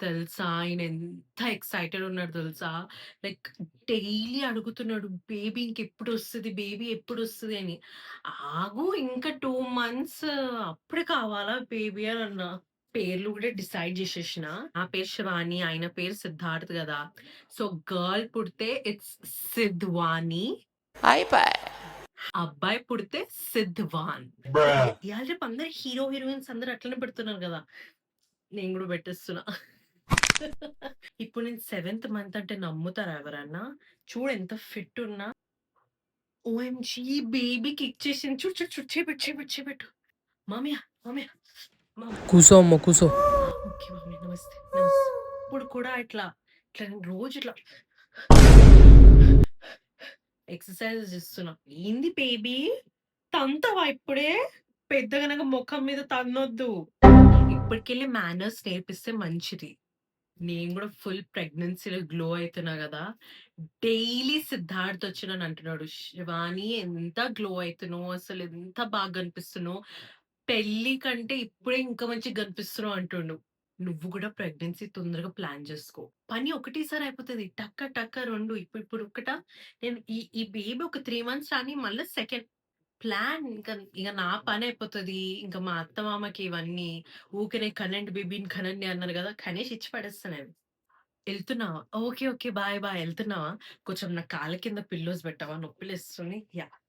తెలుసా? ఆయన ఎంత ఎక్సైటెడ్ ఉన్నాడో తెలుసా? లైక్ డైలీ అడుగుతున్నాడు. బేబీ ఇంకెప్పుడొస్తది? బేబీ ఎప్పుడొస్తది అని. ఆగు ఇంకా 2 మంత్స్ అప్పుడే కావాలా బేబీ అని అన్నా. పేర్లు గూడా డిసైడ్ జేసేషినా. నా పేరు శివాని. ఆయన పేరు సిద్ధార్థ్ గదా! సో, గర్ల్ పుడితే ఇట్స్ సిద్వాని. అయిపాయ్. అబ్బాయి పుడితే సిద్వాన్. ఇయాల రేపు అందరు హీరో, హీరోయిన్స్ అందరూ అట్లనే పెడుతున్నారు గదా! నేను గూడా పెట్టేస్తున్నా. ఇప్పుడు నేను సెవెంత్ మంత్ అంటే నమ్ముతారా ఎవరన్నా? చూడు ఎంత ఫిట్ ఉన్నా. ఓఎంజీ బేబీకి ఇచ్చేసింది. చూడు చూడు చూడు చేపెట్టు, చేపెట్టు, చేపెట్టు. మామయ్య, మామయ్య, మామ. కూసో అమ్మ కూసో. ఓకే మామయ్య. నమస్తే, నమస్తే. ఇప్పుడు కూడా ఇట్లా రోజు ఇట్లా ఎక్సర్‌సైజెస్ చేస్తున్నా. ఏంది బేబీ? తంతావా ఇప్పుడే? పెద్దగనంగా మొఖం మీద తన్నొద్దు. ఇప్పటికెళ్ళి మేనర్స్ నేర్పిస్తే మంచిది. నేను గూడా ఫుల్ ప్రెగ్నెన్సీలో గ్లో అయితున్నా గదా! డైలీ సిద్ధార్థ్ వచ్చి నన్నంటున్నాడు, "శివాని ఎంత గ్లో అయితున్నావు, అసలెంత బాగా గనిపిస్తున్నావు. పెళ్లి కంటే ఇప్పుడే ఇంకా మంచిగా గనిపిస్తున్నావు" అంటుండు. "నువ్వు గూడా ప్రెగ్నెన్సీ తొందరగా ప్లాన్ జేసుకో. పని ఒకటేసారి అయిపోతది. టక టక 2 ఇప్పుడు ఒకటా నేను ఈ ఈ బేబీ ఒక 3 మంత్స్ రాని మళ్ళా సెకండ్ ప్లాన్ ఇక నా పనయిపోతది. ఇంక మా అత్తమామకి ఇవన్నీ ఊకనే కనండి బేబీని కనండి అన్నారు గదా! కనేసి ఇచ్చి పడేస్తా నేను. ఎళ్తున్నావా? ఓకే. ఓకే. బాయ్. బాయ్. ఎళ్తున్నావా? కొంచెం నా కాళ్ళ కింద పిల్లోస్ పెట్టవా? నొప్పిలేస్తుంది. యాహ్! యాహ్!